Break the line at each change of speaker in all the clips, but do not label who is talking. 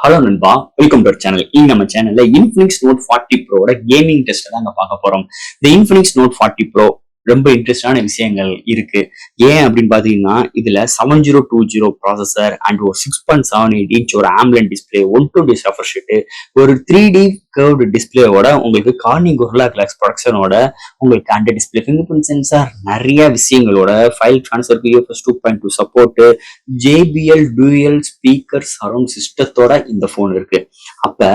Hello நண்பா, welcome to channel. நம்ம சேனல்ல இன்ஃபினிக்ஸ் நோட் 40 ப்ரோட கேமிங் டெஸ்ட் தான் பார்க்க போறோம். இந்த இன்ஃபினிக்ஸ் நோட் 40 ப்ரோ ரொம்ப இன்ட்ரெஸ்டான விஷயங்கள் இருக்கு. ஏன் அப்படின்னு பாத்தீங்கன்னா, இதுல 7020 ப்ராசஸர் அண்ட் ஒரு 6.78 இன்ச் ஒரு ஆம்லெட் டிஸ்பிளே, 120 ரெஃப்ரெஷ் ரேட், ஒரு 3D கர்வ்டு டிஸ்பிளேவோட உங்களுக்கு கார்னிங் கொரில்லா கிளாஸ் ப்ரொடக்ஷனோட உங்களுக்கு அந்த டிஸ்பிளே ஃபிங்கர் பிரிண்ட் சென்சார் நிறைய விஷயங்களோட file transfer UFS 2.2 support, JBL dual speaker surround சிஸ்டத்தோட இந்த போன் இருக்கு. அப்ப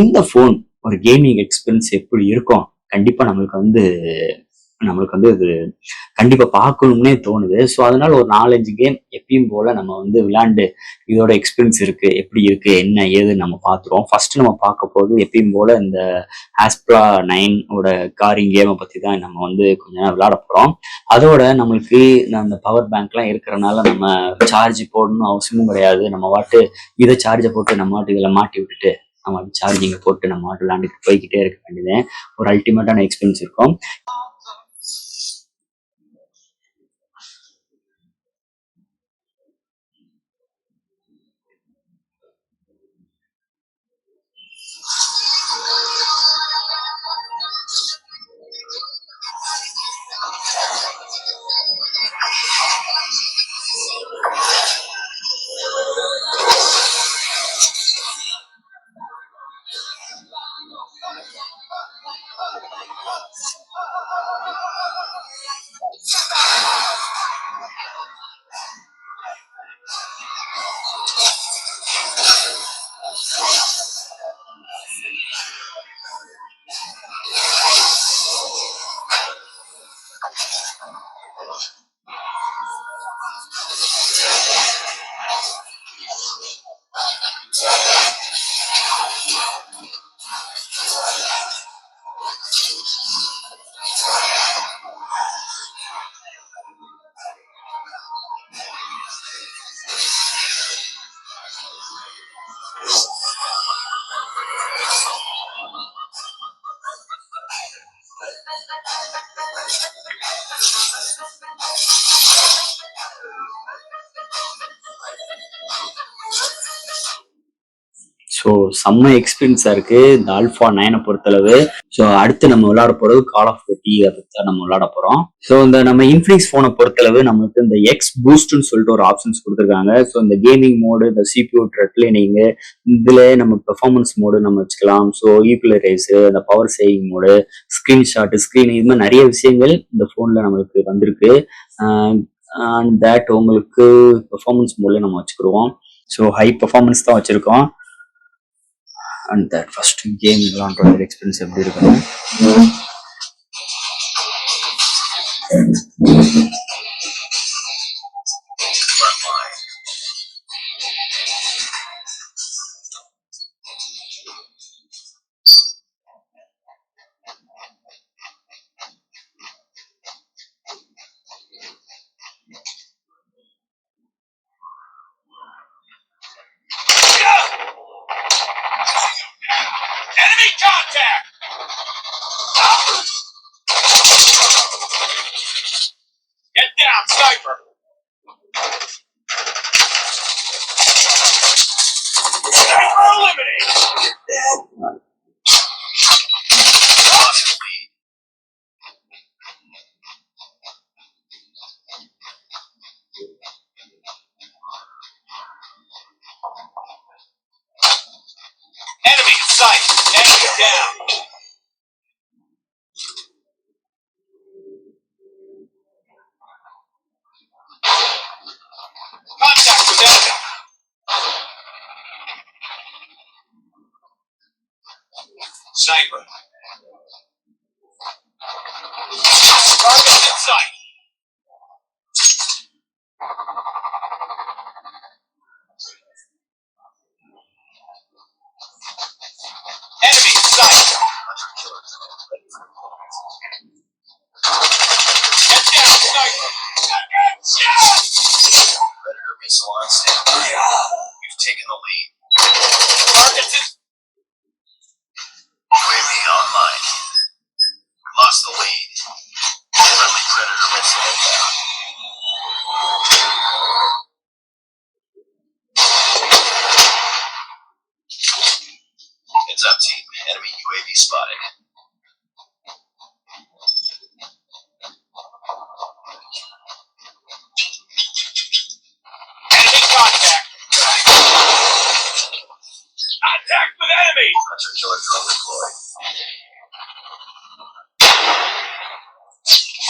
இந்த போன் ஒரு கேமிங் எக்ஸ்பீரியன்ஸ் எப்படி இருக்கும்? கண்டிப்பா நம்மளுக்கு வந்து இது கண்டிப்பா பார்க்கணும்னே தோணுது. ஸோ அதனால ஒரு 4-5 கேம் எப்பயும் போல நம்ம வந்து விளையாண்டு இதோட எக்ஸ்பீரியன்ஸ் இருக்கு, எப்படி இருக்கு, என்ன ஏதுன்னு நம்ம பார்த்துருவோம். ஃபர்ஸ்ட் நம்ம பார்க்க போது எப்பயும் போல இந்த ஆஸ்ப்ரா 9 ஓட காரிங் கேமை பத்தி தான் நம்ம வந்து கொஞ்ச நேரம் விளையாட போறோம். அதோட நம்மளுக்கு அந்த பவர் பேங்க்லாம் இருக்கிறனால நம்ம சார்ஜ் போடணும் அவசியமும் கிடையாது. நம்ம வாட்டு இதை சார்ஜை போட்டு நம்ம வாட்டு இதில் மாட்டி விட்டுட்டு நம்ம சார்ஜிங்கை போட்டு நம்ம வாட்டு விளையாண்டுட்டு போய்கிட்டே இருக்க வேண்டியது ஒரு அல்டிமேட்டான எக்ஸ்பீரியன்ஸ் இருக்கும். ஸோ செம்ம எக்ஸ்பீரியன்ஸா இருக்கு இந்த ஆல்ஃபா 9 பொறுத்தளவு. ஸோ அடுத்து நம்ம விளையாட போறது கால் ஆஃப் டியூட்டி, அதை தான் நம்ம விளையாட போறோம். ஸோ இந்த நம்ம இன்ஃபினிக்ஸ் போனை பொறுத்தளவு நம்மளுக்கு இந்த எக்ஸ் பூஸ்ட்னு சொல்லிட்டு ஒரு ஆப்ஷன்ஸ் கொடுத்துருக்காங்க. ஸோ இந்த கேமிங் மோடு, இந்த CPU த்ரெட்லைனிங், இதுல நம்ம பெர்ஃபார்மன்ஸ் மோடு நம்ம வச்சுக்கலாம். ஸோ ஈக்குவலைஸ், இந்த power saving mode, screenshot, screen, இது மாதிரி நிறைய விஷயங்கள் இந்த போன்ல நம்மளுக்கு வந்திருக்கு. அண்ட் தட் உங்களுக்கு பெர்ஃபார்மன்ஸ் மோட்ல நம்ம வச்சுக்கிடுவோம். ஸோ ஹை பெர்ஃபார்மன்ஸ் தான் வச்சிருக்கோம். அண்ட் தட் ஃபர்ஸ்ட் கேம் விளாண்டோட எக்ஸ்பீரியன்ஸ் எப்படி இருக்கும்? Enemy contact! Get down, sniper! Sniper eliminated! Enemy in sight! Enemy down! Contact with enemy! Sniper! Target in sight! Enemy in sight! Get down, sniper! Predator missile on standby. We've taken the lead. Targets in... UAV
Heads up, team. Enemy UAV spotted. Enemy contact. Contact with enemy. Hunter killer drone deployed.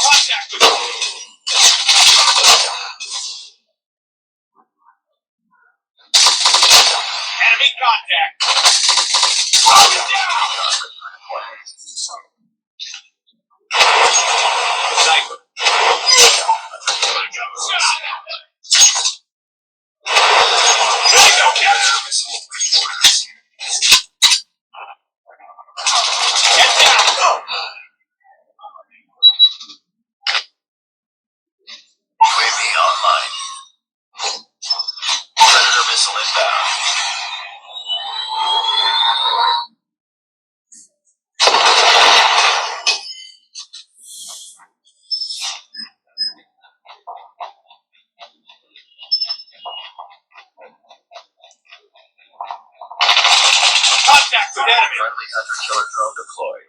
Contact with enemy contact. Down. Sniper. Get down. UAV online. Predator missile inbound. Contact with enemy. Friendly hunter killer drone deployed.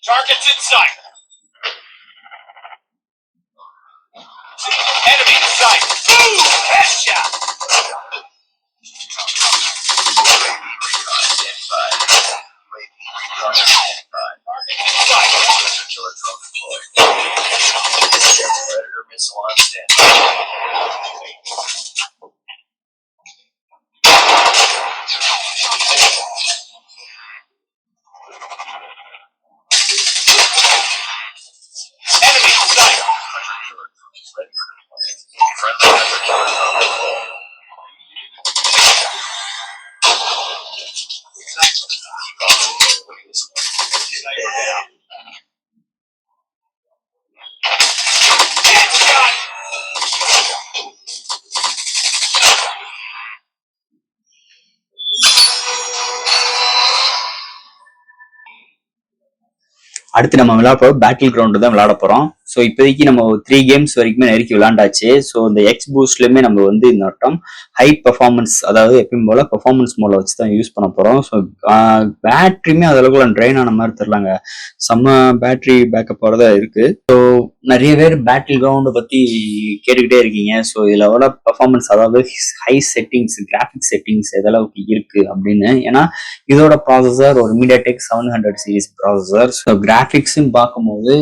Targets in sight. Enemy in sight. Boom! Headshot. UAV recon standby. UAV recon standby. Targets in sight. Hunter killer drone deployed. Predator missile on standby. Enemy in sight. Hunter killer drone ready for deployment. Friendly hunter killer drone deployed. Sniper down. Headshot.
அடுத்து நம்ம விளையாட போறோம் battle ground தான் விளையாட போறோம். So இப்போதைக்கு நம்ம 3 games வரைக்குமே நெருக்கி விளையாண்டாச்சு. ஸோ இந்த எக்ஸ் பூஸ்ட்லயுமே நம்ம வந்து இந்த வட்டம் ஹை பெர்ஃபார்மன்ஸ், அதாவது எப்பயும் போல பெர்ஃபார்மன்ஸ் மோட்ல வச்சு தான் யூஸ் பண்ண போறோம். ஸோ பேட்டரியுமே அதளவுக்கு ட்ரெயின் ஆன மாதிரி தெரியலங்க, செம்ம பேட்டரி பேக்கப் தான் இருக்கு. ஸோ நிறைய பேர் பேட்டில் கிரவுண்டை பத்தி கேட்டுக்கிட்டே இருக்கீங்க. ஸோ இதுல எவ்வளோ பெர்ஃபார்மன்ஸ், அதாவது ஹை செட்டிங்ஸ், கிராஃபிக் செட்டிங்ஸ் எதளவுக்கு இருக்கு அப்படின்னு. ஏன்னா இதோட ப்ராசஸர் ஒரு மீடியாடெக் 700 சீரிஸ் ப்ராசஸர். ஸோ கிராஃபிக்ஸும் பார்க்கும்போது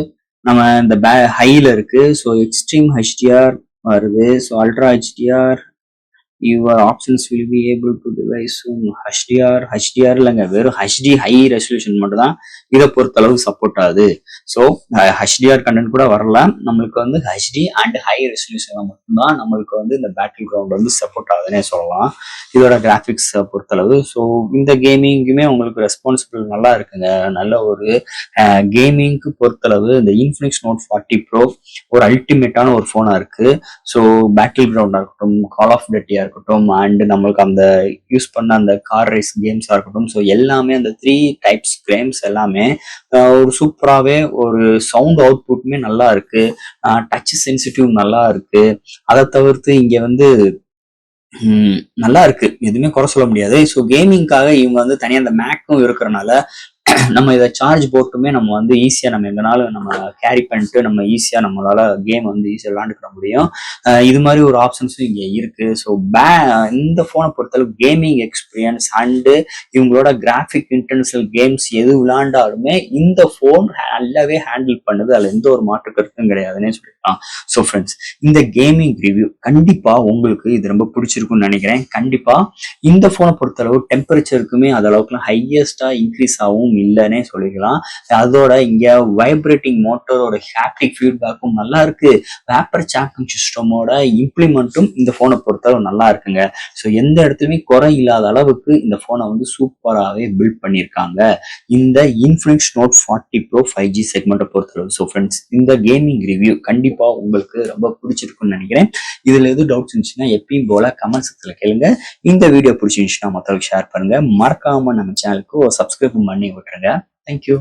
நம்ம இந்த ஹைல இருக்கு. ஸோ எக்ஸ்ட்ரீம் ஹெச்டிஆர் வருது. So ultra HDR your options will be able to device HDR இல்லைங்க, வெறும் ஹெச்டி ஹை ரெசல்யூஷன் மட்டும் தான் இதை பொறுத்தளவு சப்போர்ட் ஆகுது. ஸோ ஹெச்டிஆர் கண்டென்ட் கூட வரல, நம்மளுக்கு வந்து ஹெச்டி அண்ட் ஹை ரெசல்யூஷன் மட்டும்தான் நம்மளுக்கு வந்து இந்த பேட்டில் கிரவுண்ட் வந்து சப்போர்ட் ஆகுதுன்னே சொல்லலாம் இதோட கிராஃபிக்ஸ் பொறுத்தளவு. ஸோ இந்த கேமிங்குமே உங்களுக்கு ரெஸ்பான்சிபிள் நல்லா இருக்குங்க. நல்ல ஒரு கேமிங்க்கு பொறுத்தளவு இந்த இன்ஃபினிக்ஸ் நோட் 40 ப்ரோ ஒரு அல்டிமேட்டான ஒரு ஃபோனா இருக்கு. ஸோ பேட்டில் கிரவுண்டா இருக்கட்டும், கால் ஆஃப் டட்டியா இருக்கட்டும், அண்ட் நம்மளுக்கு அந்த யூஸ் பண்ண அந்த கார் ரேஸ் கேம்ஸா இருக்கட்டும், ஸோ எல்லாமே அந்த 3 டைப்ஸ் கேம்ஸ் எல்லாமே ஒரு சூப்பராகவே ஒரு சவுண்ட் அவுட்புட்மே நல்லா இருக்கு, டச் சென்சிட்டிவ் நல்லா இருக்கு. அதை தவிர்த்து இங்க வந்து நல்லா இருக்கு, எதுவுமே குறை சொல்ல முடியாது. ஸோ கேமிங்காக இவங்க வந்து தனியாக அந்த மேக்கும் இருக்கிறனால நம்ம இதை சார்ஜ் போட்டுமே நம்ம வந்து ஈஸியா நம்ம எங்கனாலும் நம்ம கேரி பண்ணிட்டு நம்ம ஈஸியா நம்மளால கேம் வந்து ஈஸியா விளையாண்டுக்க முடியும். இது மாதிரி ஒரு ஆப்ஷன்ஸும் இங்க இருக்கு. ஸோ இந்த போனை பொறுத்தளவு கேமிங் எக்ஸ்பீரியன்ஸ் அண்டு இவங்களோட கிராஃபிக் இன்டென்சிவ் கேம்ஸ் எது விளையாண்டாலுமே இந்த போன் நல்லாவே ஹேண்டில் பண்ணுது, அதுல எந்த ஒரு மாற்று கருத்தும் கிடையாதுன்னே சொல்லிக்கலாம். ஸோ ஃப்ரெண்ட்ஸ், இந்த கேமிங் ரிவ்யூ கண்டிப்பா உங்களுக்கு இது ரொம்ப பிடிச்சிருக்கும்னு நினைக்கிறேன். கண்டிப்பா இந்த போனை பொறுத்தளவு டெம்பரேச்சருக்குமே அது அளவுக்குலாம் ஹையஸ்டா இன்க்ரீஸ் ஆகும் இல்லைன்னே சொல்லிக்கலாம். அதோட இங்க வைப்ரேட்டிங் மோட்டரோட ஹாப்டிக் ஃபீட்பேக்கும் நல்லா இருக்கு. வேப்பர் சாக்கிங் சிஸ்டமோட இம்ப்ளிமெண்ட்டும் இந்த போனை பொறுத்தளவு நல்லா இருக்குங்க. ஸோ எந்த இடத்துலயுமே குறை இல்லாத அளவுக்கு இந்த போனை வந்து சூப்பராகவே பில்ட் பண்ணியிருக்காங்க இந்த இன்ஃபினிக்ஸ் நோட் 40 ப்ரோ 5G செக்மெண்ட்டை பொறுத்தளவு. ஸோ ஃப்ரெண்ட்ஸ், இந்த கேமிங் ரிவ்யூ கண்டிப்பா உங்களுக்கு ரொம்ப பிடிச்சிருக்குன்னு நினைக்கிறேன். இதுல எதுவும் டவுட்ஸ் இருந்துச்சுன்னா எப்பயும் போல கமெண்ட் செக்ஷன்ல கேளுங்க. இந்த வீடியோ பிடிச்சிருந்துச்சுன்னா மற்றவங்களுக்கு ஷேர் பண்ணுங்க. மறக்காம நம்ம சேனலுக்கு ஒரு சப்ஸ்கிரைப் பண்ணி விட்டுருங்க. தேங்க்யூ.